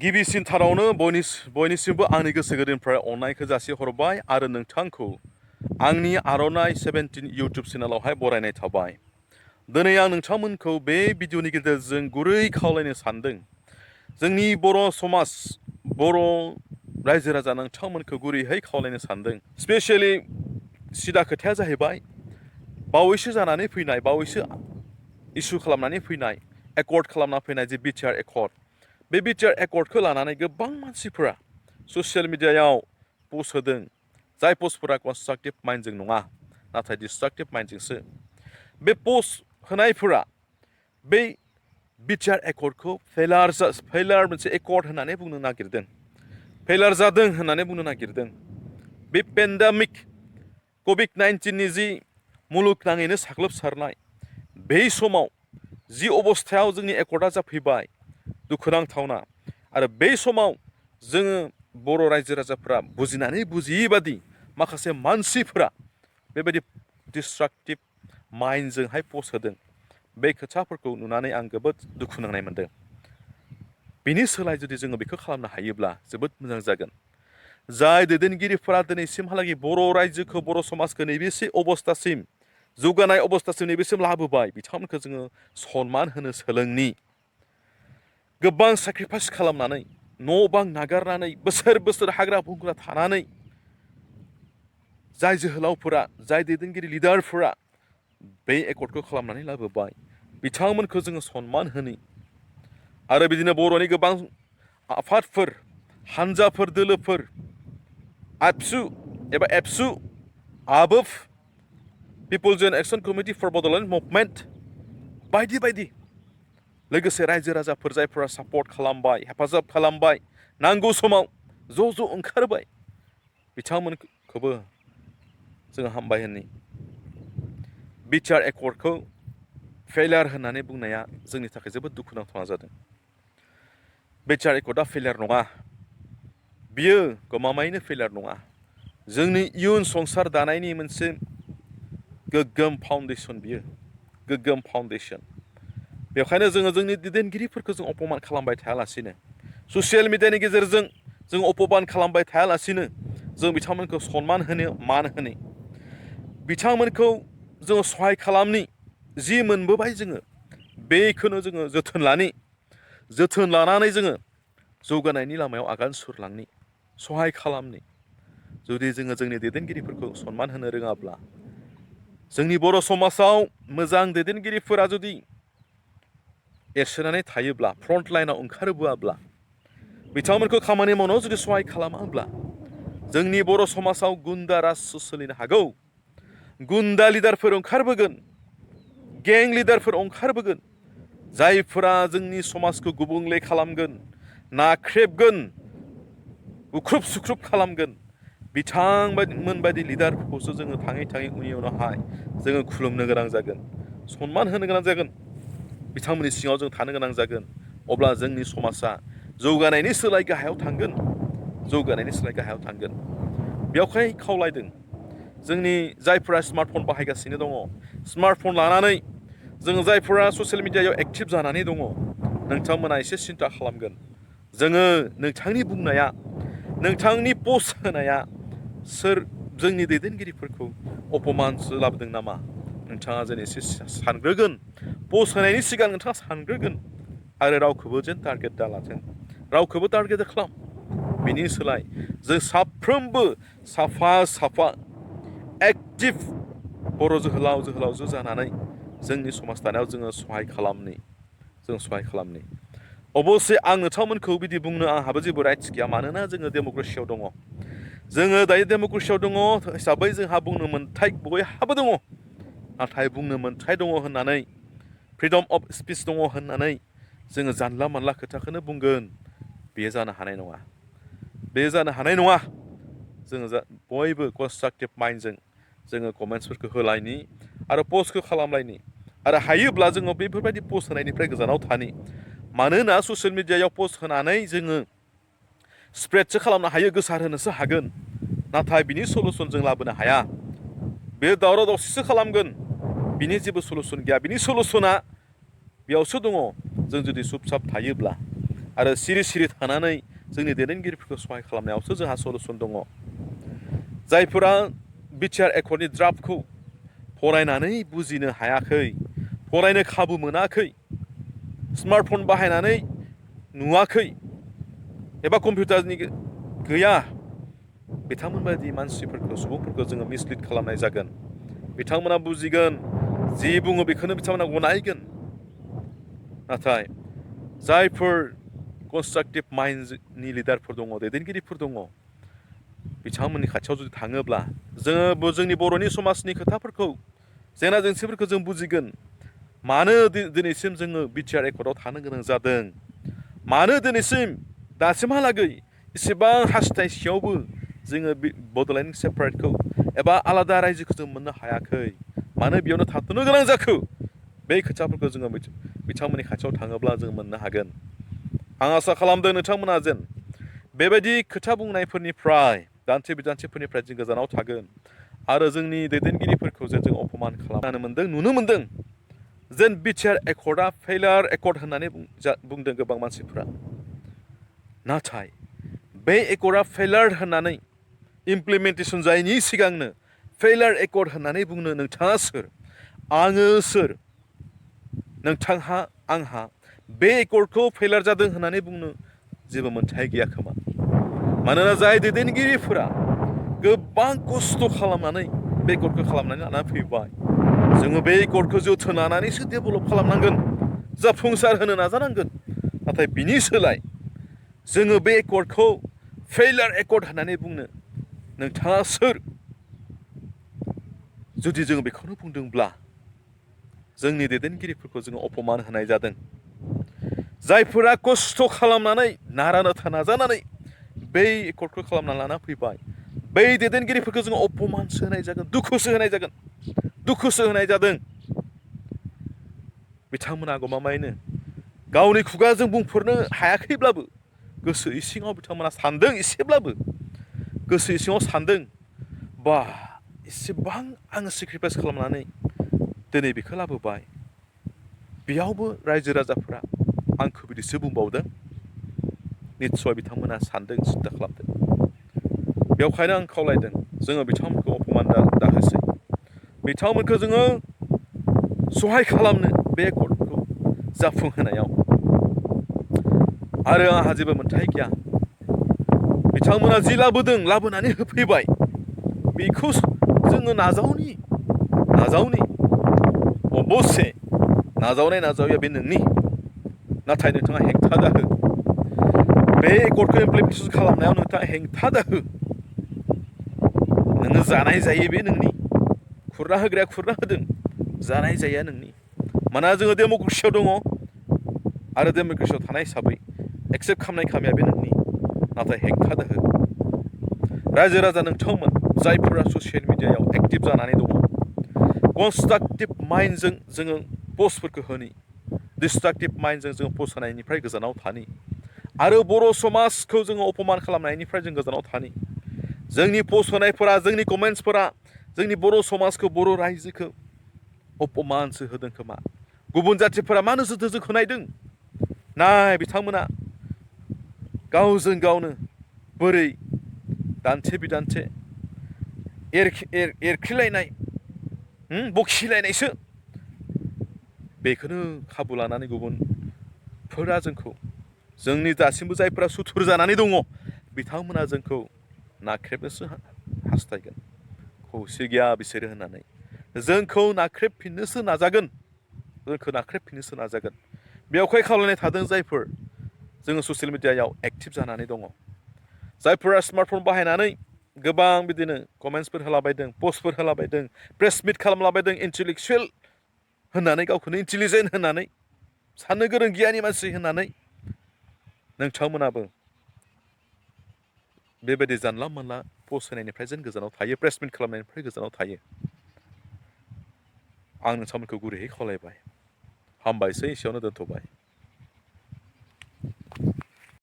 गिबिसिनथारावनो बयनिसिमबो आंनि गोसो गोरबोनिफ्राय अननायखौ जासिहरबाय आरो नोंथांखौ आंनि आर'नाइ 17 इउटुब चेनेलावहाय बरायनाय थाबाय। दिनै आं नोंथांमोनखौ बे भिडिअनि गेजेरजों गुरै खावलायनो सानदों। जोंनि बर' समाज, बर' रायजो राजा नोंथांमोनखौ गुरैयै खावलायनो सानदों। स्पेसियेलि सिदा खोथाया जाहैबाय बावैसो जानानै फैनाय, बावैसो इसु खालामनानै फैनाय, एकर्ड खालामना फैनाय जे बिटिआर एकर्ड, बे बिटिआर एकर्डखौ लानानै गोबां मानसिफोरा ससियेल मिडियायाव पस्ट होदों। जाय पस्टफोरा कनस्ट्राक्टिभ माइन्डजों नङा, नाथाय डिस्ट्राक्टिभ माइन्डजोंसो। बे पस्ट होनायफोरा बै बिटिआर एकर्डखौ फेलार मोनसे एकर्ड होननानै बुंनो नागिरदों, फेलार जादों होननानै बुंनो नागिरदों। बे पेन्डेमिक कभिड-19नि जि मुलुगनाङैनो साग्लोबसारनाय, बै समाव जि अबस्थायाव जोंनि एकर्डआ जाफैबाय, दुखुनांथावना। आरो बै समाव जोङो बर' रायजो राजाफ्रा बुजिनानै बुजियै बादि माखासे मानसिफोरा बेबायदि डिस्ट्राक्टिभ माइन्डजोंहाय पस्ट होदों। बे खोथाफोरखौ नुनानै आं जोबोद दुखु नांनाय मोनदों। बिनि सोलाय जुदि जोङो बेखौ खालामनो हायोब्ला जोबोद मोजां जागोन। जाय दैदेनगिरिफोरा दिनैसिमहालागै बर' रायजोखौ, बर' समाजखौ नैबेसे अबस्थासिम, जौगानाय अबस्थासिम नैबेसिम लाबोबाय, बिथांमोनखौ जोङो सनमान होनो सोलोंनि। गोबां सेक्रिफाइस खालामनानै, न' बां नागारनानै, बोसोर बोसोर हाग्रा बंग्रा थानानै जाय जोहोलावफोरा, जाय दैदेनगिरि लिडारफोरा बे एकर्डखौ खालामनानै लाबोबाय, बिथांमोनखौ जोङो सनमान होनि। आरो बिदिनो बर'नि गोबां आफादफोर, हानजाफोर, दोलोफोर, एबसु, आबोफ, people's action committee for Bodoland movement, बायदि बायदि, लोगोसे रायजो राजाफोर जायफोरा सापर्ट खालामबाय, हेफाजाब खालामबाय, नांगौ समाव ज' ज' ओंखारबाय, बिथांमोनखौबो जोङो हामबाय होननि। बिटिआर एकर्डखौ फेलार होननानै बुंनाया जोंनि थाखाय जोबोद दुखुनांथाव जादों। बिटिआर एकर्डआ फेलार नङा, बियो गमामायैनो फेलार नङा। जोंनि इयुन संसार दानायनि मोनसे गोग्गोम फाउन्डेसन, बियो गोग्गोम फाउन्डेसन। बेखायनो जोङो जोंनि दैदेनगिरिफोरखौ जों अपमान खालामबाय थायालासिनो, ससियेल मिडियानि गेजेरजों जों अपमान खालामबाय थायालासिनो, जों बिथांमोनखौ सनमान होनो, मान होनो, बिथांमोनखौ जोङो सहाय खालामनि। जि मोनबोबाय जोङो बेखौनो जोङो जोथोन लानानै जोङो जौगानायनि लामायाव आगान सुरलांनि, सहाय खालामनि। जुदि जोङो जोंनि दैदेनगिरिफोरखौ सनमान होनो रोङाब्ला, जोंनि बर' समाजाव मोजां दैदेनगिरिफोरा जुदि एरसोनानै थायोब्ला, फ्रन्ट लाइनाव ओंखारबोआब्ला, बिथांमोनखौ खामानि मावनायाव जुदि सहाय खालामाब्ला, जोंनि बर' समाजाव गुन्दा राज सोलिनो हागौ। गुन्दा लिडारफोर ओंखारबोगोन, गें लिडारफोर ओंखारबोगोन, जायफोरा जोंनि समाजखौ गुबुंले खालामगोन, नाख्रेबगोन, बुख्रुब सुख्रुब खालामगोन। बिथांमोनबायदि लिडारफोरखौसो जोङो थाङै थाङै उनावहाय जोङो खुलुमनो गोनां जागोन, सनमान होनो गोनां जागोन, बिथांमोननि सिङाव जों थानो गोनां जागोन। अब्ला जोंनि समाजा जौगानायनि सोलाय गाहायाव थांगोन, जौगानायनि सोलाय गाहायाव थांगोन। बेवहाय खावलायदों जोंनि जायफोरा स्मार्टफन बाहायगासिनो दङ, स्मार्टफन लानानै जोङो जायफोरा ससियेल मिडियायाव एक्टिभ जानानै दङ, नोंथांमोना एसे सिन्था खालामगोन। जोङो नोंथांनि बुंनाया, नोंथांनि पस्ट होनाया सोर जोंनि दैदेनगिरिफोरखौ अपमानसो लाबोदों नामा? नोंथाङा जेन एसे सानग्रोगोन, पस्ट होनायनि सिगां नोंथाङा सानग्रोगोन। आरो रावखौबो जेन टारगेट दालाथों, रावखौबो टारगेट खालाम। बिनि सोलाय जों साफ्रोमबो साफा एक्टिभ बर' जोहोलावजो जानानै जोंनि समाज दानायाव जोङो सहाय खालामनि। अबस्से आं नोंथांमोनखौ बिदि बुंनो आंहाबो जेबो राइट्स गैया, मानोना जोङो डेम'क्रेसियाव दङ। जोङो दायो डेम'क्रेसियाव दङ हिसाबै जोंहा बुंनो मोन्थाय बयहाबो दङ। नाथाय बुंनो मोन्थाय दङ होननानै, फ्रिडम अफ स्पिच दङ होननानै जोङो जानला मानला खोथाखौनो बुंगोन, बेयो जानो हानाय नङा। बे जानो हानाय नङा। जोङो बयबो कनस्ट्राक्टिभ माइन्डजों जोङो कमेन्ट्सफोरखौ होलायनि आरो पस्टखौ खालामलायनि। आरो हायोब्ला जोङो बेफोरबायदि पस्ट होनायनिफ्राय गोजानाव थानि। मानोना ससियेल मिडियायाव पस्ट होनानै जोङो स्प्रेडसो खालामनो हायो, गोसारहोनोसो हागोन। नाथाय बिनि सलुसन जों लाबोनो हाया। बे दावराव दावसिसो खालामगोन, बिनि जेबो सलुसन गैया। बिनि सलुसना बेयावसो दङ, जों जुदि चुपचाप थायोब्ला आरो सिरि सिरि थानानै जोंनि दैदेनगिरिफोरखौ सहाय खालामनायावसो जोंहा सलुसन दङ। जायफोरा बिटिआर एकर्डनि ड्राफ्टखौ फरायनानै बुजिनो हायाखै, फरायनो खाबु मोनाखै, स्मार्टफन बाहायनानै नुवाखै एबा कम्पिउटारनि गैया, बिथांमोन बायदि मानसिफोरखौ सुबुंफोरखौ जोङो मिसलिड खालामनाय जागोन। बिथांमोना बुजिगोन, जि बुङो बेखौनो बिथांमोना गनायगोन। नाथाय जायफोर कनस्ट्राक्टिभ माइन्डनि लिडारफोर दङ, दैदेनगिरिफोर दङ, बिथांमोननि खाथियाव जुदि थाङोब्ला जोङो जोंनि बर'नि समाजनि खोथाफोरखौ, जेंना जेंसिफोरखौ जों बुजिगोन। मानो दिनैसिम जोङो बिटिआर एकर्डआव थानो गोनां जादों, मानो दिनैसिम दासिमहालागै इसेबां हास्थायसेयावबो जोङो बड'लेण्ड सेपारेटखौ एबा आलादा रायजोखौ जों मोननो हायाखै, मानो बेयावनो थाथ'नो गोनां जाखो, बे खोथाफोरखौ जोङो बिथांमोननि खाथियाव थाङोब्ला जों मोननो हागोन। आं आसा खालामदों नोंथांमोना जेन बेबायदि खोथा बुंनायफोरनिफ्राय, दान्थे बिदान्थेफोरनिफ्राय जों गोजानाव थागोन आरो जोंनि दैदेनगिरिफोरखौ जेन जों अपमान खालामनो मोनदों, नुनो मोनदों जेन बिटिआर एकर्डआ फेइलार एकर्ड होननानै बुंदों गोबां मानसिफ्रा। नाथाय बे एकर्डआ फेइलार होननानै इमप्लिमेन्टेसन जायैनि सिगांनो फेइलार एकर्ड होननानै बुंनो नोंथाङा सोर, आङो सोर, नोंथांहा आंहा बे एकर्डखौ फेइलार जादों होननानै बुंनो जेबो मोन्थाय गैया खोमा। मानोना जाय दैदेनगिरिफोरा गोबां खस्थ' खालामनानै बे एकर्डखौ खालामनानै लानानै फैबाय, जोङो बे एकर्डखौ जोथोन लानानैसो डेभेलप खालामनांगोन, जाफुंसार होनो नाजानांगोन। नाथाय बिनि सोलाय जोङो बे एकर्डखौ फेइलार एकर्ड होननानै बुंनो नोंथाङा सोर? जुदि जों बेखौनो बुंदोंब्ला जोंनि दैदेनगिरिफोरखौ जोङो अपमान होनाय जादों। जायफोरा खस्थ' खालामनानै नारा नाथा नाजानानै बै एकर्डखौ खालामना लाना फैबाय, बै दैदेनगिरिफोरखौ जोङो अपमानसो होनाय जागोन, दुखुसो होनाय जागोन, दुखुसो होनाय जादों। बिथांमोना गमामायैनो गावनि खुगाजों बुंफोरनो हायाखैब्लाबो गोसो इसिङाव बिथांमोना सानदों, एसेब्लाबो गोसो इसिङाव सानदों, बा इसेबां आङो सेक्रिफाइस खालामनानै दिनै बेखौ लाबोबाय, बेयावबो रायजो राजाफोरा आंखौ बिदिसो बुंबावदों। निस्सय बिथांमोना सानदों, सिन्था खालामदों। बेवखायनो आं खावलायदों, जोङो बिथांमोनखौ अपमान दाहोसै, बिथांमोनखौ जोङो सहाय खालामनो बे एकर्डखौ जाफुंहोनायाव। आरो आंहा जेबो मोन्थाय गैया। बिथांमोना जि लाबोदों, लाबोनानै होफैबाय, बेखौ जोङो नाजावनि अबस्से नाजावनाय नाजावैया बे नोंनि, नाथाय नोंथाङा हेंथा दाहो। बे एकर्डखौ इमप्लिमेन्टेसन खालामनायाव नोंथाङा हेंथा दाहो। नोङो जानाय जायो बे नोंनि, खुरना होग्राया खुरना होदों, जानाय जाया नोंनि। मानोना जोङो डेम'क्रेसियाव दङ आरो डेम'क्रेसियाव थानाय हिसाबै एक्सेप्ट खालामनाय बे नोंनि, नाथाय हेंथा दाहो। रायजो राजा नोंथांमोन जायफोरा ससियेल मिडियायाव एक्टिभ जानानै दङ, कनस्ट्राक्टिभ माइन्डजों जोङो पस्टफोरखौ होनि, डिस्ट्राक्टिभ माइन्डजों जोङो पस्ट होनायनिफ्राय गोजानाव थानि आरो बर' समाजखौ जोङो अपमान खालामनायनिफ्राय जों गोजानाव थानि। जोंनि पस्ट होनायफोरा, जोंनि कमेन्ट्सफोरा जोंनि बर' समाजखौ, बर' रायजोखौ अपमानसो होदों खोमा। गुबुन जाथिफोरा मा नोजोरजों जोंखौ नायदों? नाय बिथांमोना गावजों गावनो बोरै दान्थे बिदान्थे एरख्लिलायनाय, बखिलायनायसो, बेखौनो खाबु लानानै गुबुनफोरा जोंखौ, जोंनि दासिमबो जायफोरा सुथुर जानानै दङ, बिथांमोना जोंखौ नाख्रेबनोसो हास्थायगोन। खौसे गैया बिसोरो होननानै जोंखौ नाख्रेबफिननोसो नाजागोन, बेवहाय खावलायनाय थादों जायफोर जोङो ससियेल मिडियायाव एक्टिभ जानानै दङ, जायफोरा स्मार्टफन बाहायनानै गोबां बिदिनो कमेन्ट्सफोर होलाबायदों, पस्टफोर होलाबायदों, प्रेस मिट खालामलाबायदों, इन्टेलेक्सुवेल होननानै, गावखौनो इन्टेलिजेन्ट होननानै, साननो गोरों गियानि मानसि होननानै, नोंथांमोनाबो बेबायदि जानला मोनला पस्ट होनायनिफ्राय जेन गोजानाव थायो, प्रेस मिट खालामनायनिफ्राय गोजानाव थायो। आं नोंथांमोनखौ गुरैयै खावलायबाय। हामबायसै, एसेयावनो दोनथ'बाय।